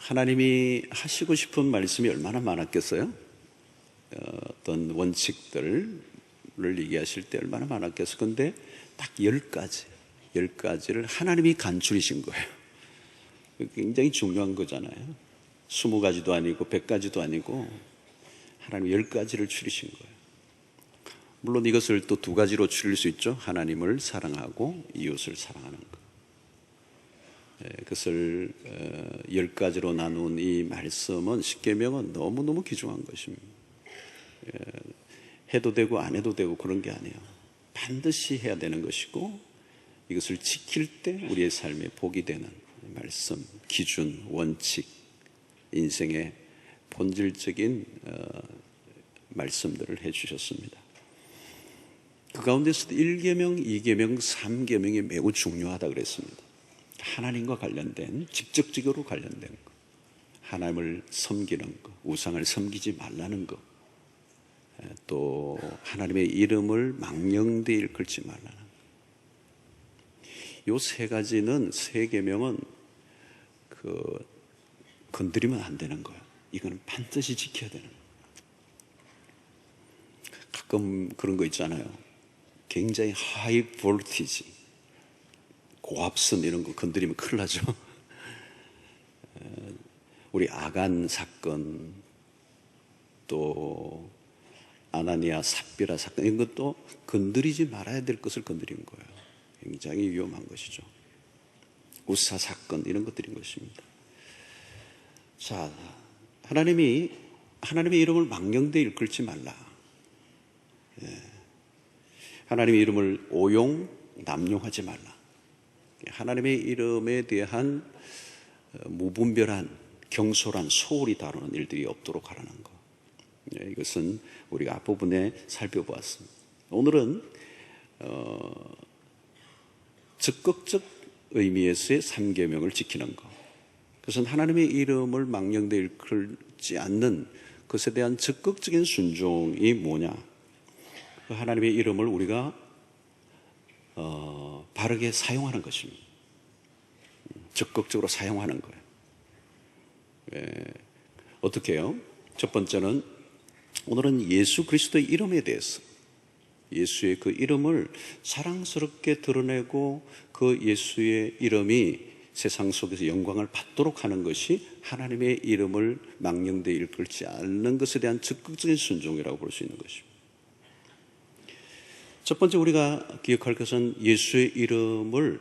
하나님이 하시고 싶은 말씀이 얼마나 많았겠어요? 어떤 원칙들을 얘기하실 때 얼마나 많았겠어요? 근데 딱 10가지를 하나님이 간추리신 거예요. 굉장히 중요한 거잖아요. 20가지도 아니고 100가지도 아니고 하나님이 10가지를 추리신 거예요. 물론 이것을 또 2가지로 추릴 수 있죠. 하나님을 사랑하고 이웃을 사랑하는 것. 그것을 10가지로 나눈 이 말씀은 십계명은 너무너무 귀중한 것입니다. 해도 되고 안 해도 되고 그런 게 아니에요. 반드시 해야 되는 것이고 이것을 지킬 때 우리의 삶에 복이 되는 말씀, 기준, 원칙, 인생의 본질적인 말씀들을 해주셨습니다. 그 가운데서도 1계명, 2계명, 3계명이 매우 중요하다고 그랬습니다. 하나님과 관련된, 직접적으로 관련된 것, 하나님을 섬기는 것, 우상을 섬기지 말라는 것, 또 하나님의 이름을 망령되이 일컬지 말라는 것. 이 3가지는, 3계명은 건드리면 안 되는 거예요. 이거는 반드시 지켜야 되는 거예요. 가끔 그런 거 있잖아요. 굉장히 하이 볼티지, 고압선 이런 거 건드리면 큰일 나죠. 우리 아간 사건, 또 아나니아 삽비라 사건, 이런 것도 건드리지 말아야 될 것을 건드린 거예요. 굉장히 위험한 것이죠. 우사 사건, 이런 것들인 것입니다. 자, 하나님의 이름을 망령되이 일컬지 말라. 하나님의 이름을 오용, 남용하지 말라. 하나님의 이름에 대한 무분별한, 경솔한, 소홀히 다루는 일들이 없도록 하라는 것. 이것은 우리가 앞부분에 살펴보았습니다. 오늘은 적극적 의미에서의 3계명을 지키는 것. 그것은 하나님의 이름을 망령되이 일컬지 않는 것에 대한 적극적인 순종이 뭐냐? 하나님의 이름을 우리가 바르게 사용하는 것입니다. 적극적으로 사용하는 거예요. 어떻게 해요? 첫 번째는 오늘은 예수 그리스도의 이름에 대해서, 예수의 그 이름을 사랑스럽게 드러내고 그 예수의 이름이 세상 속에서 영광을 받도록 하는 것이 하나님의 이름을 망령되이 일컬지 않는 것에 대한 적극적인 순종이라고 볼 수 있는 것입니다. 첫 번째 우리가 기억할 것은 예수의 이름을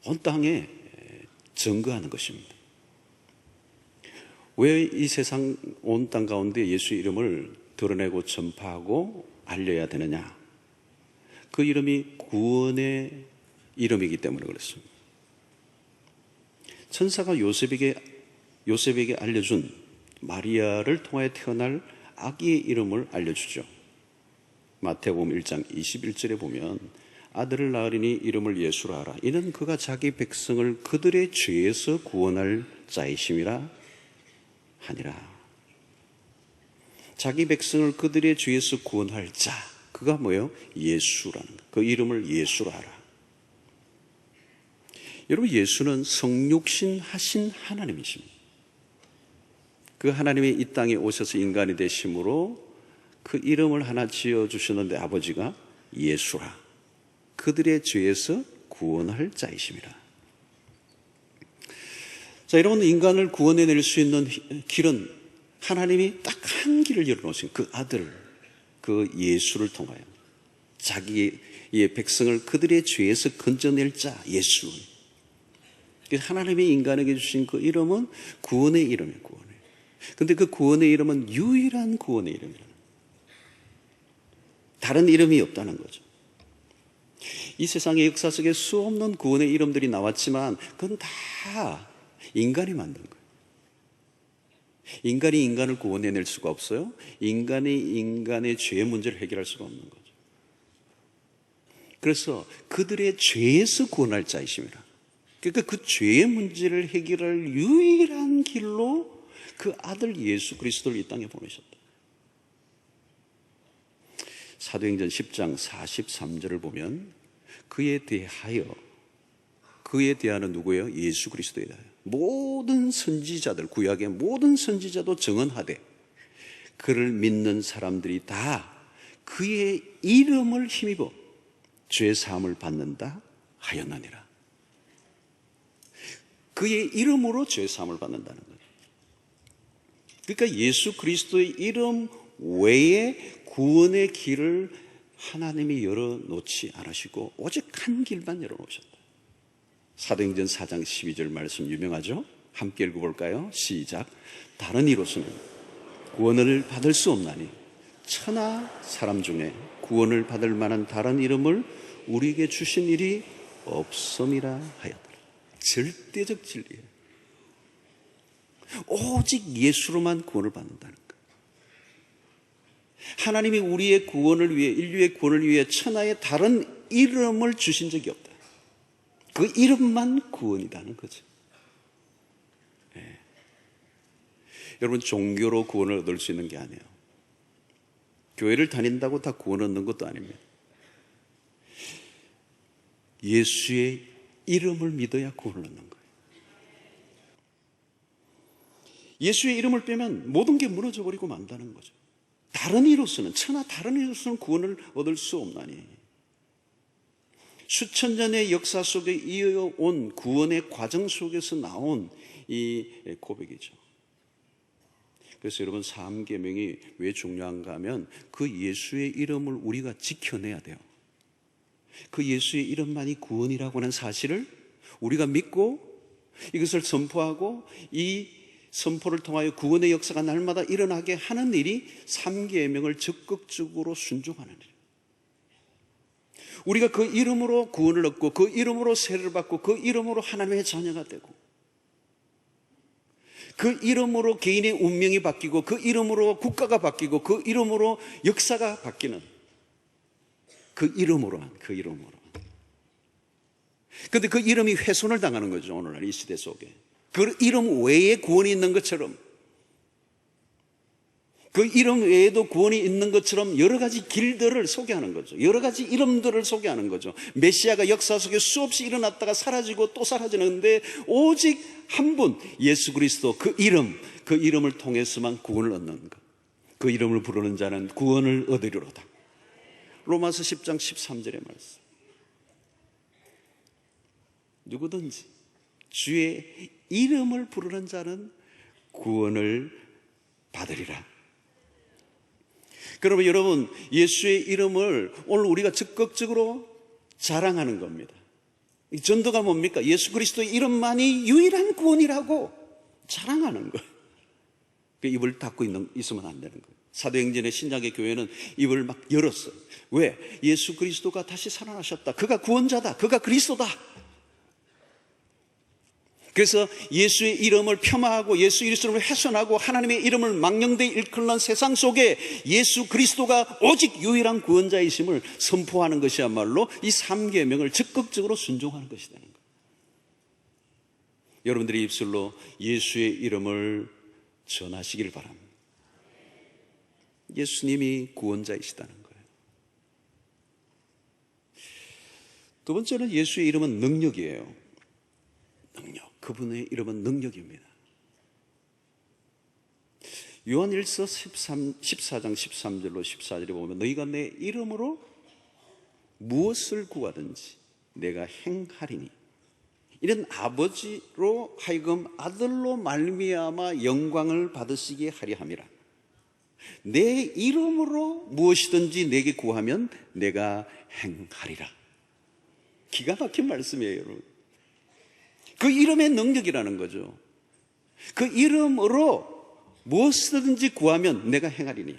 온 땅에 증거하는 것입니다. 왜 이 세상 온 땅 가운데 예수의 이름을 드러내고 전파하고 알려야 되느냐? 그 이름이 구원의 이름이기 때문에 그렇습니다. 천사가 요셉에게 알려준 마리아를 통하여 태어날 아기의 이름을 알려주죠. 마태복음 1장 21절에 보면 아들을 낳으리니 이름을 예수라 하라. 이는 그가 자기 백성을 그들의 죄에서 구원할 자이심이라 하니라. 자기 백성을 그들의 죄에서 구원할 자, 그가 뭐예요? 예수라는 거. 그 이름을 예수라 하라. 여러분, 예수는 성육신 하신 하나님이십니다. 그 하나님이 이 땅에 오셔서 인간이 되심으로 그 이름을 하나 지어주셨는데 아버지가 예수라. 그들의 죄에서 구원할 자이심이라. 자, 여러분, 인간을 구원해낼 수 있는 길은 하나님이 딱 한 길을 열어놓으신 그 아들, 그 예수를 통하여 자기의 백성을 그들의 죄에서 건져낼 자, 예수. 하나님이 인간에게 주신 그 이름은 구원의 이름이에요, 구원의. 근데 그 구원의 이름은 유일한 구원의 이름이에요. 다른 이름이 없다는 거죠. 이 세상의 역사 속에 수없는 구원의 이름들이 나왔지만 그건 다 인간이 만든 거예요. 인간이 인간을 구원해낼 수가 없어요. 인간이 인간의 죄 문제를 해결할 수가 없는 거죠. 그래서 그들의 죄에서 구원할 자이심이라. 그러니까 그 죄의 문제를 해결할 유일한 길로 그 아들 예수 그리스도를 이 땅에 보내셨다. 사도행전 10장 43절을 보면 그에 대하여 그에 대하는 누구예요? 예수 그리스도에 대하여. 모든 선지자들, 구약의 모든 선지자도 증언하되 그를 믿는 사람들이 다 그의 이름을 힘입어 죄 사함을 받는다 하였느니라. 그의 이름으로 죄 사함을 받는다는 거예요. 그러니까 예수 그리스도의 이름 외에 구원의 길을 하나님이 열어놓지 않으시고 오직 한 길만 열어놓으셨다. 사도행전 4장 12절 말씀 유명하죠? 함께 읽어볼까요? 시작. 다른 이로서는 구원을 받을 수 없나니 천하 사람 중에 구원을 받을 만한 다른 이름을 우리에게 주신 일이 없음이라 하였더라. 절대적 진리예요. 오직 예수로만 구원을 받는다는 거예요. 하나님이 우리의 구원을 위해, 인류의 구원을 위해 천하에 다른 이름을 주신 적이 없다. 그 이름만 구원이라는 거죠. 네. 여러분, 종교로 구원을 얻을 수 있는 게 아니에요. 교회를 다닌다고 다 구원 얻는 것도 아닙니다. 예수의 이름을 믿어야 구원을 얻는 거예요. 예수의 이름을 빼면 모든 게 무너져 버리고 만다는 거죠. 다른 이로서는, 천하 다른 이로서는 구원을 얻을 수 없나니. 수천 년의 역사 속에 이어온 구원의 과정 속에서 나온 이 고백이죠. 그래서 여러분, 삼계명이 왜 중요한가 하면 그 예수의 이름을 우리가 지켜내야 돼요. 그 예수의 이름만이 구원이라고 하는 사실을 우리가 믿고 이것을 선포하고 이 선포를 통하여 구원의 역사가 날마다 일어나게 하는 일이 삼계명을 적극적으로 순종하는 일. 우리가 그 이름으로 구원을 얻고 그 이름으로 세례를 받고 그 이름으로 하나님의 자녀가 되고 그 이름으로 개인의 운명이 바뀌고 그 이름으로 국가가 바뀌고 그 이름으로 역사가 바뀌는 그 이름으로. 그런데 그 이름이 훼손을 당하는 거죠. 오늘날 이 시대 속에. 그 이름 외에 구원이 있는 것처럼, 그 이름 외에도 구원이 있는 것처럼 여러 가지 길들을 소개하는 거죠. 여러 가지 이름들을 소개하는 거죠. 메시아가 역사 속에 수없이 일어났다가 사라지고 또 사라지는데 오직 한 분, 예수 그리스도 그 이름을 통해서만 구원을 얻는 것. 그 이름을 부르는 자는 구원을 얻으리로다. 로마서 10장 13절의 말씀. 누구든지 주의 이름을 부르는 자는 구원을 받으리라. 그러면 여러분, 예수의 이름을 오늘 우리가 적극적으로 자랑하는 겁니다. 이 전도가 뭡니까? 예수 그리스도의 이름만이 유일한 구원이라고 자랑하는 거예요. 입을 닫고 있으면 안 되는 거예요. 사도행전의 신약의 교회는 입을 막 열었어요. 왜? 예수 그리스도가 다시 살아나셨다. 그가 구원자다. 그가 그리스도다. 그래서 예수의 이름을 폄하하고 예수 이름을 훼손하고 하나님의 이름을 망령되이 일컫는 세상 속에 예수 그리스도가 오직 유일한 구원자이심을 선포하는 것이야말로 이 삼계명을 적극적으로 순종하는 것이 되는 거예요. 여러분들의 입술로 예수의 이름을 전하시길 바랍니다. 예수님이 구원자이시다는 거예요. 두 번째는 예수의 이름은 능력이에요. 능력. 그분의 이름은 능력입니다. 요한일서 14장 13절로 14절에 보면 너희가 내 이름으로 무엇을 구하든지 내가 행하리니 이는 아버지로 하여금 아들로 말미암아 영광을 받으시게 하려 함이라. 내 이름으로 무엇이든지 내게 구하면 내가 행하리라. 기가 막힌 말씀이에요, 여러분. 그 이름의 능력이라는 거죠. 그 이름으로 무엇이든지 구하면 내가 행하리니.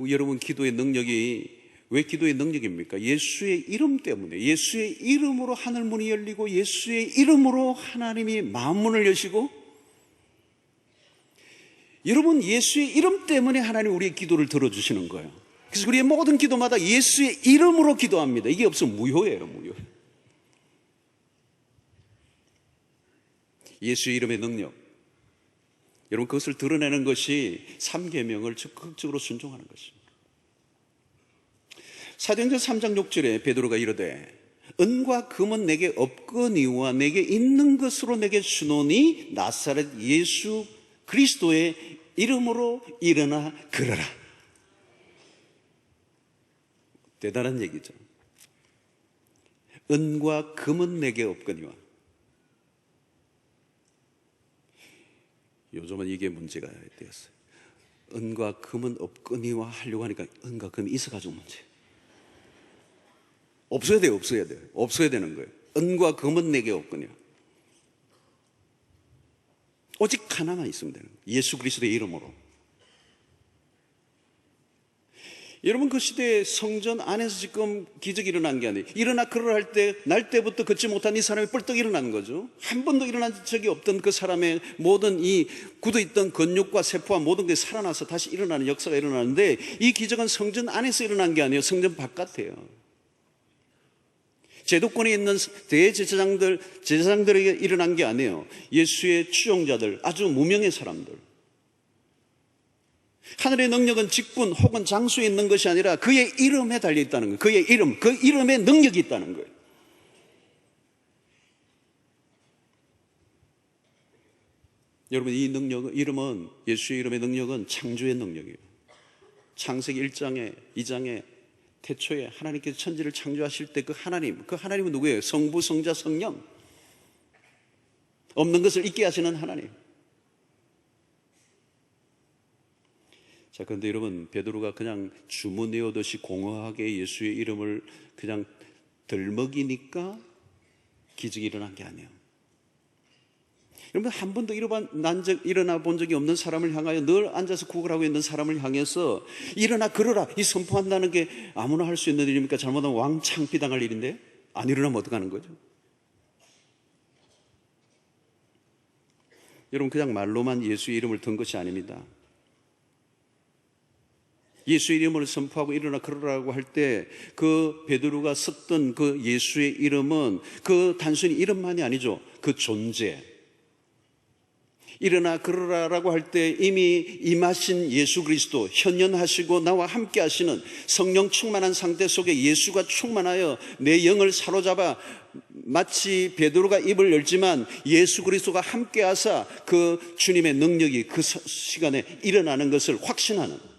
여러분, 기도의 능력이 왜 기도의 능력입니까? 예수의 이름 때문에. 예수의 이름으로 하늘문이 열리고 예수의 이름으로 하나님이 마음문을 여시고, 여러분, 예수의 이름 때문에 하나님 우리의 기도를 들어주시는 거예요. 그래서 우리의 모든 기도마다 예수의 이름으로 기도합니다. 이게 없으면 무효예요, 무효. 예수의 이름의 능력. 여러분, 그것을 드러내는 것이 삼계명을 적극적으로 순종하는 것입니다. 사도행전 3장 6절에 베드로가 이르되 은과 금은 내게 없거니와 내게 있는 것으로 내게 주노니 나사렛 예수 그리스도의 이름으로 일어나 걸어라. 대단한 얘기죠. 은과 금은 내게 없거니와. 요즘은 이게 문제가 되었어요. 은과 금은 없거니와 하려고 하니까 은과 금이 있어가지고 문제. 없어야 돼요, 없어야 돼요. 없어야 되는 거예요. 은과 금은 내게 없거니와. 오직 하나만 있으면 되는 거예요. 예수 그리스도의 이름으로. 여러분, 그 시대에 성전 안에서 지금 기적이 일어난 게 아니에요. 일어나 걸으라 할 때 날 때부터 걷지 못한 이 사람이 뻘떡 일어나는 거죠. 한 번도 일어난 적이 없던 그 사람의 모든 이 굳어있던 근육과 세포와 모든 게 살아나서 다시 일어나는 역사가 일어나는데, 이 기적은 성전 안에서 일어난 게 아니에요. 성전 바깥이에요. 제도권에 있는 제사장들에게 일어난 게 아니에요. 예수의 추종자들, 아주 무명의 사람들. 하늘의 능력은 직분 혹은 장소에 있는 것이 아니라 그의 이름에 달려 있다는 거예요. 그의 이름, 그 이름에 능력이 있다는 거예요. 여러분, 이 이름은, 예수의 이름의 능력은 창조의 능력이에요. 창세기 1장에 2장에 태초에 하나님께서 천지를 창조하실 때 그 하나님은 누구예요? 성부, 성자, 성령. 없는 것을 있게 하시는 하나님. 자, 그런데 여러분, 베드로가 그냥 주문 외우듯이 공허하게 예수의 이름을 그냥 들먹이니까 기적이 일어난 게 아니에요. 여러분, 한 번도 일어나 본 적이 없는 사람을 향하여 늘 앉아서 구걸하고 있는 사람을 향해서 일어나 걸어라, 이 선포한다는 게 아무나 할 수 있는 일입니까? 잘못하면 왕창피당할 일인데, 안 일어나면 어떡하는 거죠? 여러분, 그냥 말로만 예수의 이름을 든 것이 아닙니다. 예수의 이름을 선포하고 일어나 걸으라고 할 때 그 베드로가 썼던 그 예수의 이름은 그 단순히 이름만이 아니죠. 그 존재. 일어나 걸으라라고 할 때 이미 임하신 예수 그리스도, 현현하시고 나와 함께 하시는 성령 충만한 상태 속에 예수가 충만하여 내 영을 사로잡아 마치 베드로가 입을 열지만 예수 그리스도가 함께 하사 그 주님의 능력이 그 시간에 일어나는 것을 확신하는,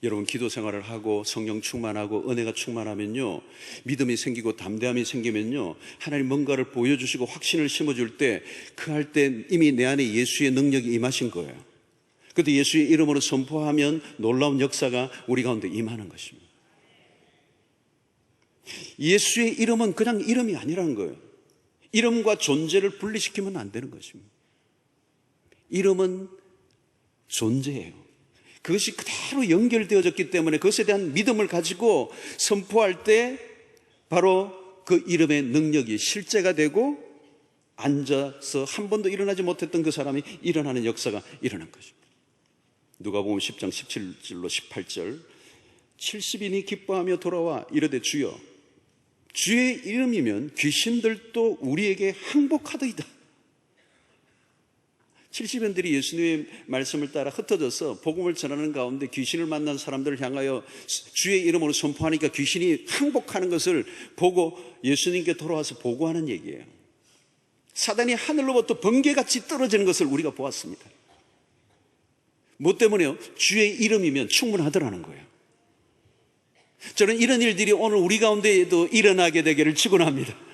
여러분, 기도 생활을 하고 성령 충만하고 은혜가 충만하면요, 믿음이 생기고 담대함이 생기면요, 하나님 뭔가를 보여주시고 확신을 심어줄 때 그 할 때 이미 내 안에 예수의 능력이 임하신 거예요. 그때 예수의 이름으로 선포하면 놀라운 역사가 우리 가운데 임하는 것입니다. 예수의 이름은 그냥 이름이 아니라는 거예요. 이름과 존재를 분리시키면 안 되는 것입니다. 이름은 존재예요. 그것이 그대로 연결되어졌기 때문에 그것에 대한 믿음을 가지고 선포할 때 바로 그 이름의 능력이 실제가 되고 앉아서 한 번도 일어나지 못했던 그 사람이 일어나는 역사가 일어난 것입니다. 누가복음 10장 17절로 18절 70인이 기뻐하며 돌아와 이르되 주여, 주의 이름이면 귀신들도 우리에게 항복하더이다. 70인들이 예수님의 말씀을 따라 흩어져서 복음을 전하는 가운데 귀신을 만난 사람들을 향하여 주의 이름으로 선포하니까 귀신이 항복하는 것을 보고 예수님께 돌아와서 보고하는 얘기예요. 사단이 하늘로부터 번개같이 떨어지는 것을 우리가 보았습니다. 뭐 때문에요? 주의 이름이면 충분하더라는 거예요. 저는 이런 일들이 오늘 우리 가운데에도 일어나게 되기를 축원합니다.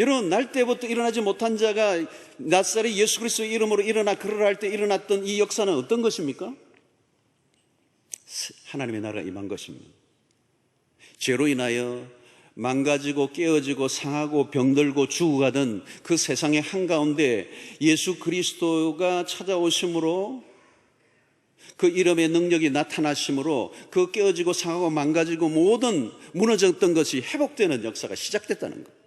여러분, 날 때부터 일어나지 못한 자가 나사렛 예수 그리스도의 이름으로 일어나 걸으라 할 때 일어났던 이 역사는 어떤 것입니까? 하나님의 나라가 임한 것입니다. 죄로 인하여 망가지고 깨어지고 상하고 병들고 죽어가던 그 세상의 한가운데 예수 그리스도가 찾아오심으로, 그 이름의 능력이 나타나심으로 그 깨어지고 상하고 망가지고 모든 무너졌던 것이 회복되는 역사가 시작됐다는 것.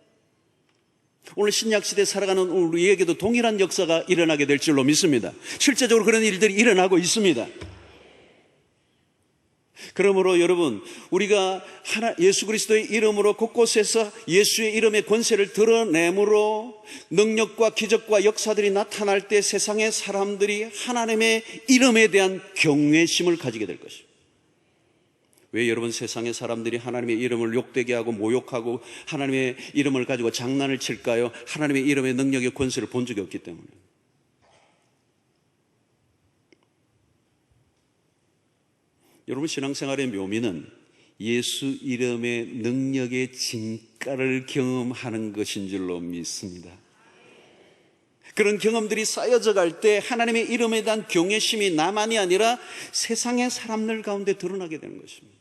오늘 신약시대에 살아가는 우리에게도 동일한 역사가 일어나게 될 줄로 믿습니다. 실제적으로 그런 일들이 일어나고 있습니다. 그러므로 여러분, 우리가 예수 그리스도의 이름으로 곳곳에서 예수의 이름의 권세를 드러내므로 능력과 기적과 역사들이 나타날 때 세상의 사람들이 하나님의 이름에 대한 경외심을 가지게 될 것입니다. 왜 여러분 세상의 사람들이 하나님의 이름을 욕되게 하고 모욕하고 하나님의 이름을 가지고 장난을 칠까요? 하나님의 이름의 능력의 권세를 본 적이 없기 때문에. 여러분 신앙생활의 묘미는 예수 이름의 능력의 진가를 경험하는 것인 줄로 믿습니다. 그런 경험들이 쌓여져 갈 때 하나님의 이름에 대한 경외심이 나만이 아니라 세상의 사람들 가운데 드러나게 되는 것입니다.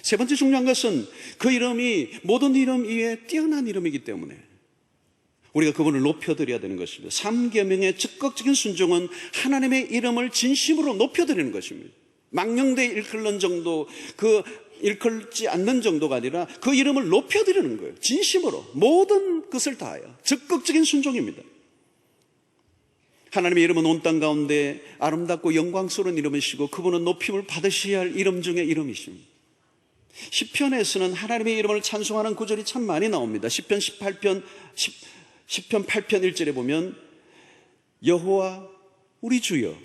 세 번째 중요한 것은 그 이름이 모든 이름 이외에 뛰어난 이름이기 때문에 우리가 그분을 높여드려야 되는 것입니다. 3계명의 적극적인 순종은 하나님의 이름을 진심으로 높여드리는 것입니다. 망령되 일컬는 정도, 일컬지 않는 정도가 아니라 그 이름을 높여드리는 거예요. 진심으로 모든 것을 다하여 적극적인 순종입니다. 하나님의 이름은 온 땅 가운데 아름답고 영광스러운 이름이시고 그분은 높임을 받으셔야 할 이름 중에 이름이십니다. 시편에서는 하나님의 이름을 찬송하는 구절이 참 많이 나옵니다. 시편 8편 1절에 보면 여호와 우리 주여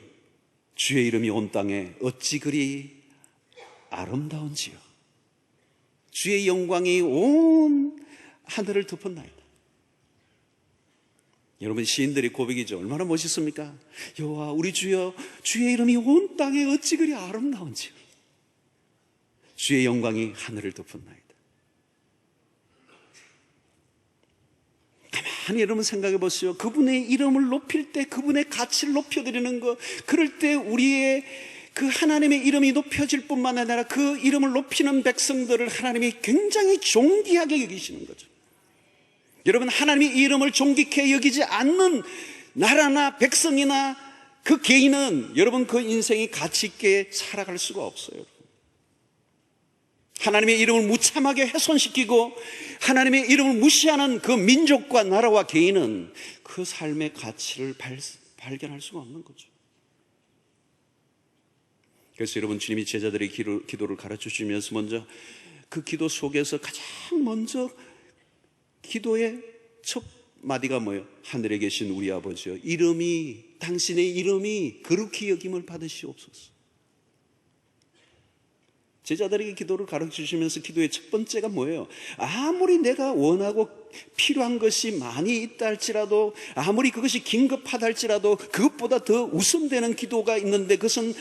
주의 이름이 온 땅에 어찌 그리 아름다운지요. 주의 영광이 온 하늘을 덮었나이다. 여러분 시인들의 고백이죠. 얼마나 멋있습니까? 여호와 우리 주여 주의 이름이 온 땅에 어찌 그리 아름다운지요. 주의 영광이 하늘을 덮었나이다. 가만히 여러분 생각해 보세요. 그분의 이름을 높일 때 그분의 가치를 높여드리는 것, 그럴 때 우리의 그 하나님의 이름이 높여질 뿐만 아니라 그 이름을 높이는 백성들을 하나님이 굉장히 존귀하게 여기시는 거죠. 여러분 하나님의 이름을 존귀케 여기지 않는 나라나 백성이나 그 개인은 여러분 그 인생이 가치 있게 살아갈 수가 없어요. 하나님의 이름을 무참하게 훼손시키고 하나님의 이름을 무시하는 그 민족과 나라와 개인은 그 삶의 가치를 발견할 수가 없는 거죠. 그래서 여러분 주님이 제자들의 기도를 가르쳐 주시면서 먼저 그 기도 속에서 가장 먼저 기도의 첫 마디가 뭐예요? 하늘에 계신 우리 아버지여 당신의 이름이 거룩히 여김을 받으시옵소서. 제자들에게 기도를 가르쳐 주시면서 기도의 첫 번째가 뭐예요? 아무리 내가 원하고 필요한 것이 많이 있다 할지라도, 아무리 그것이 긴급하다 할지라도 그것보다 더 우선되는 기도가 있는데 그것은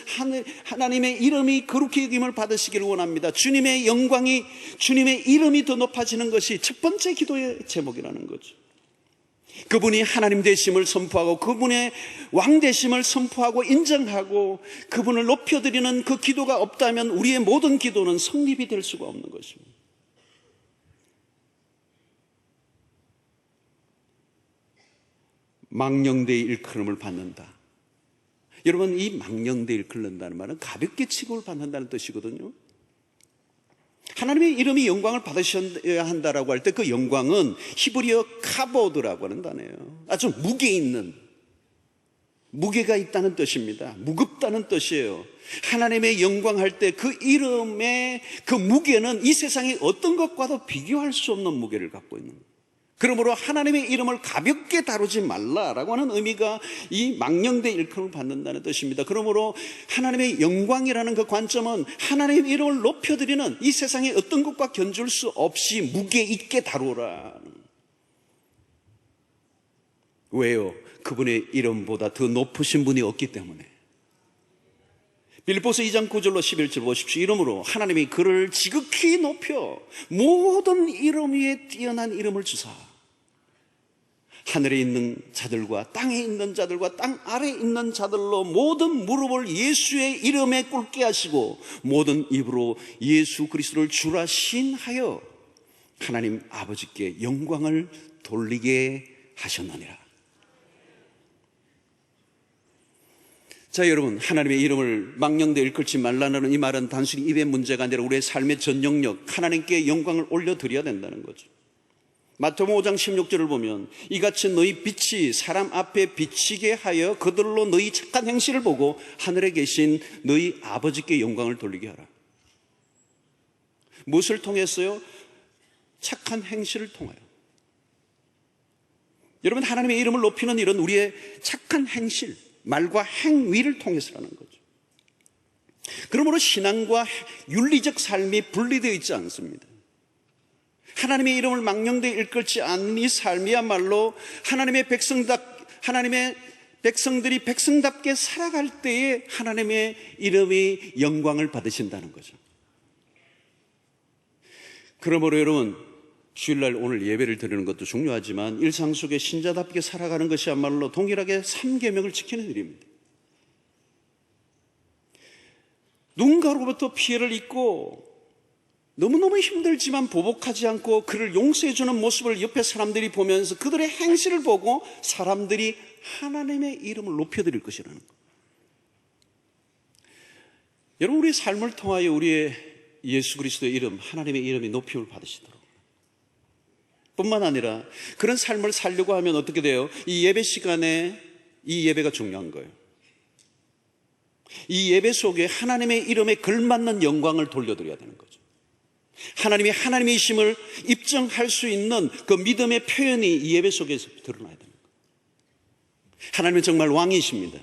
하나님의 이름이 거룩히 여김을 받으시기를 원합니다. 주님의 영광이, 주님의 이름이 더 높아지는 것이 첫 번째 기도의 제목이라는 거죠. 그분이 하나님 되심을 선포하고 그분의 왕 되심을 선포하고 인정하고 그분을 높여드리는 그 기도가 없다면 우리의 모든 기도는 성립이 될 수가 없는 것입니다. 망령되이 일컬음을 받는다. 여러분 이 망령되이 일컬는다는 말은 가볍게 취급을 받는다는 뜻이거든요. 하나님의 이름이 영광을 받으셔야 한다라고 할 때 그 영광은 히브리어 카보드라고 하는 단어예요. 아주 무게가 있다는 뜻입니다. 무겁다는 뜻이에요. 하나님의 영광 할 때 그 이름의 그 무게는 이 세상의 어떤 것과도 비교할 수 없는 무게를 갖고 있는 거예요. 그러므로 하나님의 이름을 가볍게 다루지 말라라고 하는 의미가 이 망령되이 일컬음을 받는다는 뜻입니다. 그러므로 하나님의 영광이라는 그 관점은 하나님의 이름을 높여드리는 이 세상의 어떤 것과 견줄 수 없이 무게 있게 다루라. 왜요? 그분의 이름보다 더 높으신 분이 없기 때문에. 빌립보서 2장 9절로 11절 보십시오. 이름으로 하나님이 그를 지극히 높여 모든 이름 위에 뛰어난 이름을 주사 하늘에 있는 자들과 땅에 있는 자들과 땅 아래에 있는 자들로 모든 무릎을 예수의 이름에 꿇게 하시고 모든 입으로 예수 그리스도를 주라 신하여 하나님 아버지께 영광을 돌리게 하셨느니라. 자 여러분, 하나님의 이름을 망령되이 일컬지 말라는 이 말은 단순히 입의 문제가 아니라 우리의 삶의 전 영역, 하나님께 영광을 올려드려야 된다는 거죠. 마태복음 5장 16절을 보면 이같이 너희 빛이 사람 앞에 비치게 하여 그들로 너희 착한 행실을 보고 하늘에 계신 너희 아버지께 영광을 돌리게 하라. 무엇을 통해서요? 착한 행실을 통하여. 여러분, 하나님의 이름을 높이는 일은 우리의 착한 행실, 말과 행위를 통해서라는 거죠. 그러므로 신앙과 윤리적 삶이 분리되어 있지 않습니다. 하나님의 이름을 망령되이 일컬지 않는 이 삶이야말로 하나님의 백성들이 백성답게 살아갈 때에 하나님의 이름이 영광을 받으신다는 거죠. 그러므로 여러분, 주일날 오늘 예배를 드리는 것도 중요하지만 일상 속에 신자답게 살아가는 것이야말로 동일하게 3계명을 지키는 일입니다. 누군가로부터 피해를 입고 너무너무 힘들지만 보복하지 않고 그를 용서해주는 모습을 옆에 사람들이 보면서 그들의 행실을 보고 사람들이 하나님의 이름을 높여드릴 것이라는 것. 여러분, 우리의 삶을 통하여 우리의 예수 그리스도의 이름, 하나님의 이름이 높임을 받으시도록, 뿐만 아니라 그런 삶을 살려고 하면 어떻게 돼요? 이 예배 시간에 이 예배가 중요한 거예요. 이 예배 속에 하나님의 이름에 걸맞는 영광을 돌려드려야 되는 거죠. 하나님이 하나님이심을 입증할 수 있는 그 믿음의 표현이 이 예배 속에서 드러나야 되는 거예요. 하나님은 정말 왕이십니다.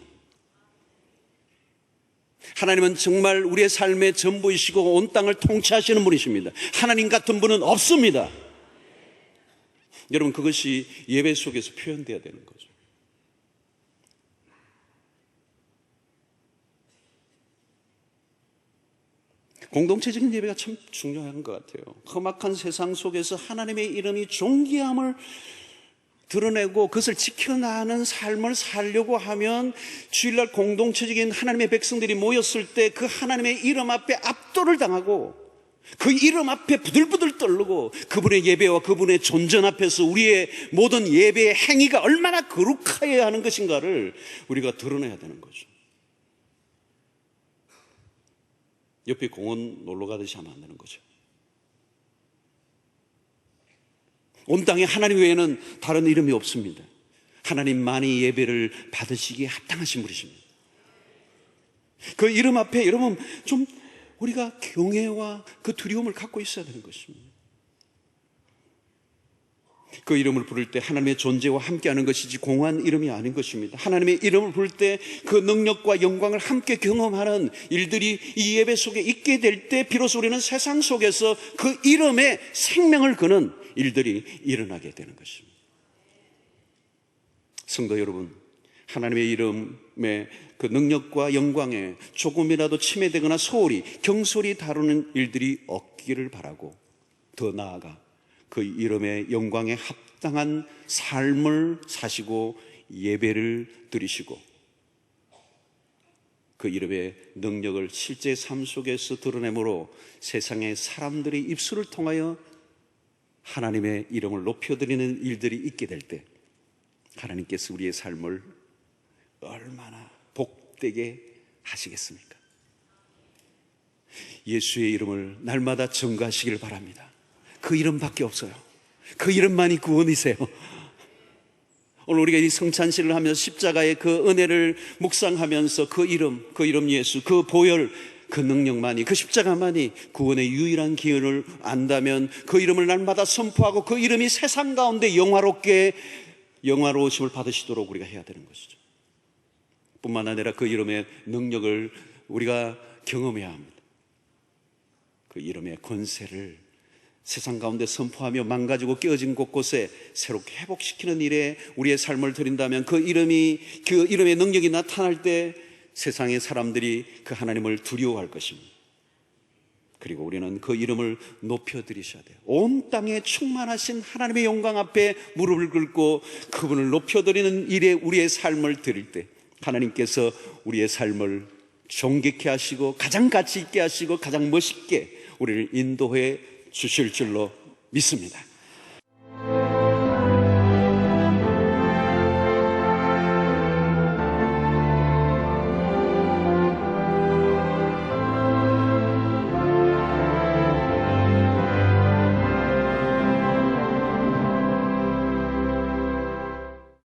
하나님은 정말 우리의 삶의 전부이시고 온 땅을 통치하시는 분이십니다. 하나님 같은 분은 없습니다. 여러분, 그것이 예배 속에서 표현되어야 되는 거죠. 공동체적인 예배가 참 중요한 것 같아요. 험악한 세상 속에서 하나님의 이름이 존귀함을 드러내고 그것을 지켜나가는 삶을 살려고 하면 주일날 공동체적인 하나님의 백성들이 모였을 때 그 하나님의 이름 앞에 압도를 당하고 그 이름 앞에 부들부들 떨고 그분의 예배와 그분의 존전 앞에서 우리의 모든 예배의 행위가 얼마나 거룩해야 하는 것인가를 우리가 드러내야 되는 거죠. 옆에 공원 놀러 가듯이 하면 안 되는 거죠. 온 땅에 하나님 외에는 다른 이름이 없습니다. 하나님만이 예배를 받으시기에 합당하신 분이십니다. 그 이름 앞에 여러분 좀 우리가 경외와 그 두려움을 갖고 있어야 되는 것입니다. 그 이름을 부를 때 하나님의 존재와 함께하는 것이지 공허한 이름이 아닌 것입니다. 하나님의 이름을 부를 때 그 능력과 영광을 함께 경험하는 일들이 이 예배 속에 있게 될 때 비로소 우리는 세상 속에서 그 이름에 생명을 거는 일들이 일어나게 되는 것입니다. 성도 여러분, 하나님의 이름의 그 능력과 영광에 조금이라도 침해되거나 소홀히 경솔히 다루는 일들이 없기를 바라고, 더 나아가 그 이름의 영광에 합당한 삶을 사시고 예배를 드리시고 그 이름의 능력을 실제 삶 속에서 드러내므로 세상의 사람들의 입술을 통하여 하나님의 이름을 높여드리는 일들이 있게 될 때 하나님께서 우리의 삶을 얼마나 복되게 하시겠습니까? 예수의 이름을 날마다 증거하시길 바랍니다. 그 이름밖에 없어요. 그 이름만이 구원이세요. 오늘 우리가 이 성찬식을 하면서 십자가의 그 은혜를 묵상하면서 그 이름 예수, 그 보혈, 그 능력만이, 그 십자가만이 구원의 유일한 기회를 안다면 그 이름을 날마다 선포하고 그 이름이 세상 가운데 영화로우심을 받으시도록 우리가 해야 되는 것이죠. 뿐만 아니라 그 이름의 능력을 우리가 경험해야 합니다. 그 이름의 권세를 세상 가운데 선포하며 망가지고 깨어진 곳곳에 새롭게 회복시키는 일에 우리의 삶을 드린다면 그 이름의 능력이 나타날 때 세상의 사람들이 그 하나님을 두려워할 것입니다. 그리고 우리는 그 이름을 높여드리셔야 돼요. 온 땅에 충만하신 하나님의 영광 앞에 무릎을 꿇고 그분을 높여드리는 일에 우리의 삶을 드릴 때 하나님께서 우리의 삶을 존귀케 하시고 가장 가치 있게 하시고 가장 멋있게 우리를 인도해 주실 줄로 믿습니다.